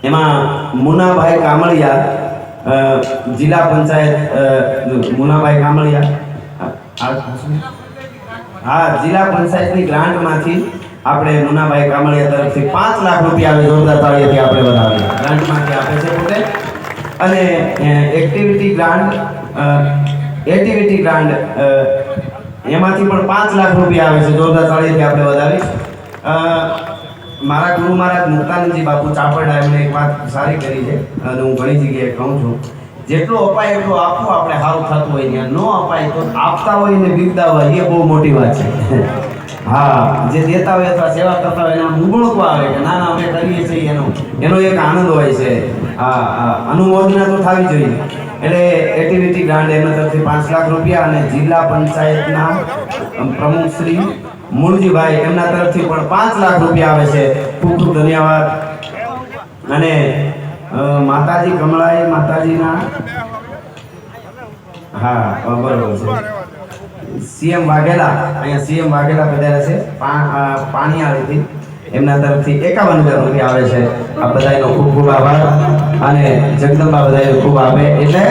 એમાં મુનાભાઈ કામળિયા, જિલ્લા પંચાયત મુનાભાઈ કામળિયા, હા જિલ્લા પંચાયતની ગ્રાન્ટમાંથી આપણે મુનાભાઈ કામળિયા તરફથી 5 લાખ રૂપિયા આવે, જોરદાર તાળીઓથી આપણે વધાવીએ. ગ્રાન્ટમાંથી આપે છે પોતે. અને એક્ટિવિટી ગ્રાન્ટ એમાંથી પણ 5 લાખ રૂપિયા આવે છે, જોરદાર તાળીઓથી આપણે વધાવી. મારા ગુરુ મહારાજ મુક્તાનંદજી બાપુ ચાપડા એમણે એક વાત સારી કરી છે અને હું ઘણી જગ્યાએ કહું છું, જેટલું અપાય એટલું આપવું આપણે સારું થતું હોય ત્યાં, ન અપાય તો આપતા હોય ને બીકતા હોય એ બહુ મોટી વાત છે. હા, જે દેતા હોય અથવા સેવા કરતા હોય એના મુગણું આવે કે ના ના અમે કરીએ છીએ, એનો એક આનંદ હોય છે. હા, અનુમોદના તો થવી જોઈએ. એટલે એક્ટિવિટી ગ્રાન્ટ એમના તરફથી 5 લાખ રૂપિયા અને જિલ્લા પંચાયતના પ્રમુખ શ્રી મૂળજીભાઈ એમના તરફથી પણ 5 લાખ રૂપિયા આવે છે. ખૂબ ખૂબ ધન્યવાદ. અને માતાજી કમળાઈ માતાજીના, હા બરોબર છે, સીએમ વાઘેલા, અહીંયા સીએમ વાઘેલા પધાર્યા છે પાણીયાળીથી, એમના તરફથી 51,000 રૂપિયા આવે છે. આ બધાનો ખૂબ ખૂબ આભાર. અને જગદંબા બધાને ખૂબ આપે એટલે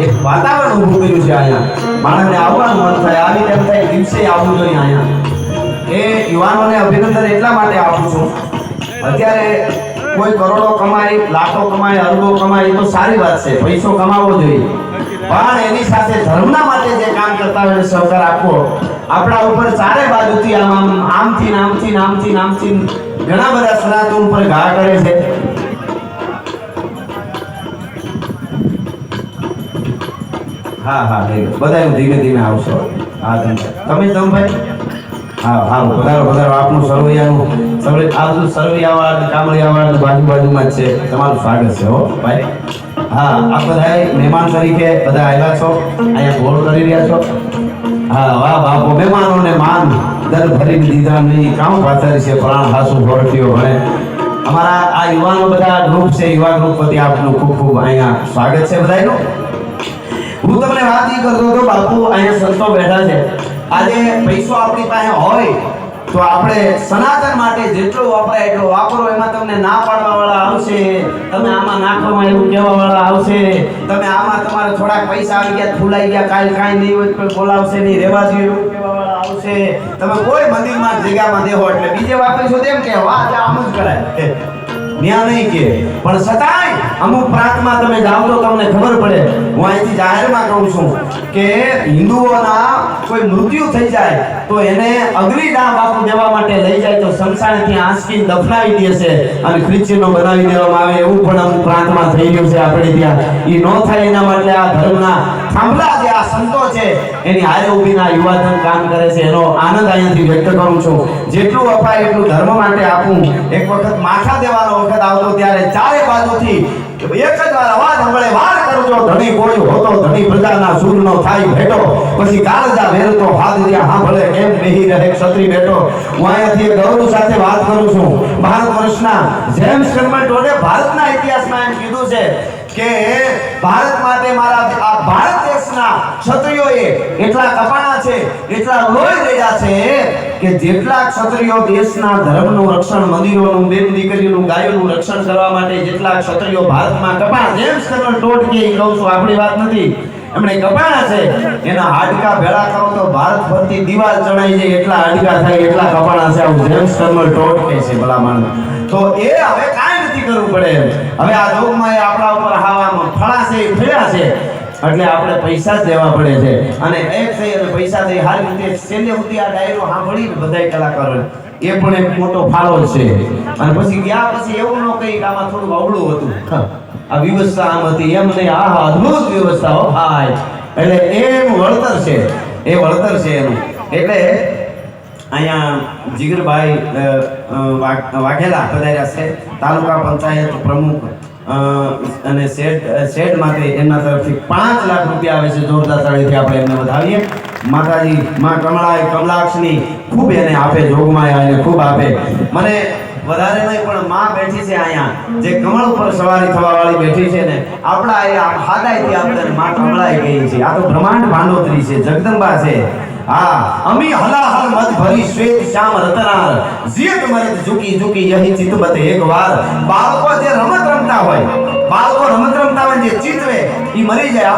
એક વાતાવરણ ઊભું કર્યું છે. અહીંયા માણસને આવવાનું મન થાય, આવી તેમ થાય દિવસે આવવું જોઈએ અહીંયા. એ યુવાનોને અભિનંદન એટલા માટે આપું છું, અત્યારે કોઈ કરોડો કમાય, લાખો કમાય, અરબો કમાય એ તો સારી વાત છે, પૈસો કમાવો જોઈએ, પણ એની સાથે ધર્મના માટે જે કામ કરતા હોય સહકાર આપવો. આપણા ઉપર ચારે બાજુથી આમથી ઘણા બધા સનાતન ઉપર ઘા કરે છે. હા હા બધા ધીમે ધીમે આવશો. હા તમે ભાઈ, હા હા વધારો આપનું સરવૈયાનું આ બધું સરવૈયાવાડ કામળિયાવાડ બાજુમાં જ છે. તમારું સ્વાગત છે હો ભાઈ. હા, આ બધા મહેમાન તરીકે બધા આવ્યા છો, અહીંયા ગોળ કરી રહ્યા છો. હા વાહ બાપો, મહેમાનોને માન દર ભરી દીધા નહીં, કામ પાથરી છે પ્રાણ હાસુ ભરતીઓ ભણે. અમારા આ યુવાનો બધા ગ્રુપ છે, યુવા ગ્રુપ વતી આપનું ખૂબ ખૂબ અહીંયા સ્વાગત છે બધાનું. હું તમને વાત ઈ કરતો હતો બાપુ, અહીંયા સંતો બેઠા છે. આજે પૈસો આપણી પાસે હોય તો આપણે સનાતન માટે જેટલો વપરાય એટલો વાપરો, એમાં તમને ના પાડવા વાળા આવશે, તમે આમાં નાખવામાં એવું કહેવા વાળા આવશે, તમે આમાં તમારે થોડાક પૈસા આવી ગયા ફૂલાઈ ગયા કાલ કાંઈ નહીં હોય કોઈ બોલાવશે નહીં, રહેવા દો એવું કહેવા વાળા આવશે. તમે કોઈ મંદિરમાં જગ્યામાં દેહો એટલે બીજે વાપરીશું તેમ કે વાહ આમ જ કરાય ન્યા નહીં કે, પણ છતાંય અમુક પ્રાંતમાં તમે જાઓ તો તમને ખબર પડે. હું અહીંથી જાહેરમાં કહું છું કે હિન્દુઓના કોઈ મૃત્યુ થઈ જાય તો એને અગ્નિદાહ બાપુ દેવા માટે લઈ જાય તો સમસાણેથી આંચકીને દફનાવી દે છે અને ખ્રિશ્ચનો બનાવી દેવામાં આવે, એવું પણ અમુક પ્રાંતમાં થઈ ગયું છે આપણે ત્યાં. એ ન થાય એના માટે આ ધર્મના થાંભલા જે આ સંતો છે એની હારે ઊભીના યુવાધન કામ કરે છે, એનો આનંદ અહીંયાથી વ્યક્ત કરું છું. જેટલું અપાય એટલું ધર્મ માટે આપું. એક વખત માથા દેવાનો વખત આવતો ત્યારે ચારે બાજુથી એક જ વાર અવાજ સંભળે, વાર કરજો ધણી કોઈ હોતો ધણી પ્રજાના સૂરનો થાય ભેટો, પછી કાળજા વેરતો હાદરિયા સાંભળે કેમ બેહી રહે ક્ષત્રિય બેટો. હું અહીંયાથી ગૌરવ સાથે વાત કરું છું. ભારત વર્ષના જેમ્સ કેમ્બેલે ભારતના ઇતિહાસમાં એમ કીધું છે કે ભારત માટે મારા આ ભારત દેશના ક્ષત્રિયોએ એટલા કપાણા છે, એટલા લોહી રહ્યા છે કે જેટલા ક્ષત્રિયો દેશના ધર્મનું રક્ષણ, મંદિરોનું, બેન દીકરીઓનું, ગાયોનું રક્ષણ કરવા માટે જેટલા ક્ષત્રિયો ભારતમાં કપાણા, જેમ્સ કેમ્બેલ ટોટ કે કહું છું, આપણી વાત નથી, એમણે કપાણા છે, એના હાડકા ભેળા કરો તો ભારત ફરતી દિવાલ ચડાઈ જાય એટલા હાડકા થાય, એટલા કપાણા છે. આવું જેમ્સ કેમ્બેલ ટોટ કે છે ભલામણ. તો એ હવે કાંઈ નથી કરવું પડે. હવે આ જોગમાં એ આપણા ઉપર હાવામાં ફળા છે, ફેરા છે, એટલે આપણે પૈસા જ દેવા પડે છે. અને એક થઈ અને પૈસા થઈ હારી રીતે છેલ્લે સુધી આ ડાયરો સાંભળીને બધાય કલાકારો એ પણ એક મોટો ફાળો છે. અને પછી ગયા પછી એવું ન કહી કે આમાં થોડું અવળું હતું, આ વ્યવસ્થા આમ હતી એમ નહીં, આહા અદ્ભુત વ્યવસ્થા હો ભાઈ. એટલે એનું વળતર છે, એ વળતર છે એનું. એટલે અહીંયા જીગરભાઈ વાઘેલા પધાર્યા છે, તાલુકા પંચાયત પ્રમુખ અને શેડ માટે એમના તરફથી 5 લાખ રૂપિયા આવે છે. જોરદાર તાળીથી આપણે એમને વધાવીએ. માતાજી માં કમળાએ કમલાક્ષની ખૂબ એને આપે, જોગમાયા એને ખૂબ આપે. મને વધારે નહીં પણ માં બેઠી છે અહીંયા, જે કમળ ઉપર સવારી થવા વાળી બેઠી છે ને, આપણા એ હાદાઈથી આપણે માં કમળાએ કહી છે. આ તો બ્રહ્માંડ ભાંડોતરી છે, જગદંબા છે. હા, અમી હલાહલ મત ભરી શ્વેત શ્યામ રતનાર, જીત મરદ ઝુકી ઝુકી યહી ચિતબત એકવાર. બાળકો જે રમત રમતા હોય, બાળકો રમત રમતા હોય જે ચિતવે ઈ મરી જાય.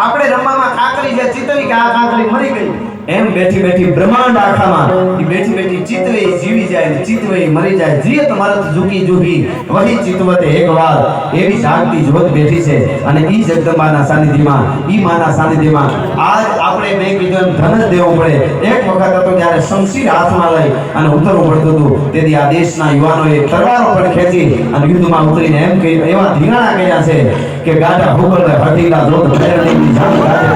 આપણે રમવામાં કાકરી જે ચિતવી કે આ કાકરી મરી ગઈ, એમ બેઠી બેઠી બ્રહ્માંડ આખામાં ઈ બેઠી બેઠી ચિતવે જીવી જાય, ચિતવે મરી જાય. જીત મરદ ઝુકી ઝુકી વહી ચિતબત એકવાર. એવી જાગતી જ્યોત બેઠી છે અને ઈ જગદંબાના સાનિધ્યમાં, ઈ માના સાનિધ્યમાં આજ આપણે મેં કીધું એમ ધન જ દેવું પડે. એક વખત હતો જ્યારે શમશીર હાથમાં લઈ અને ઉતરવું પડતું હતું, તેથી આ દેશના યુવાનોએ તલવારો પણ ખેંચી અને યુદ્ધમાં ઉતરીને એમ કે એવા ધીંગાણા કર્યા છે કે ગાડા હુકર હટીલા જોત ભેરણીની જાન ગાજે.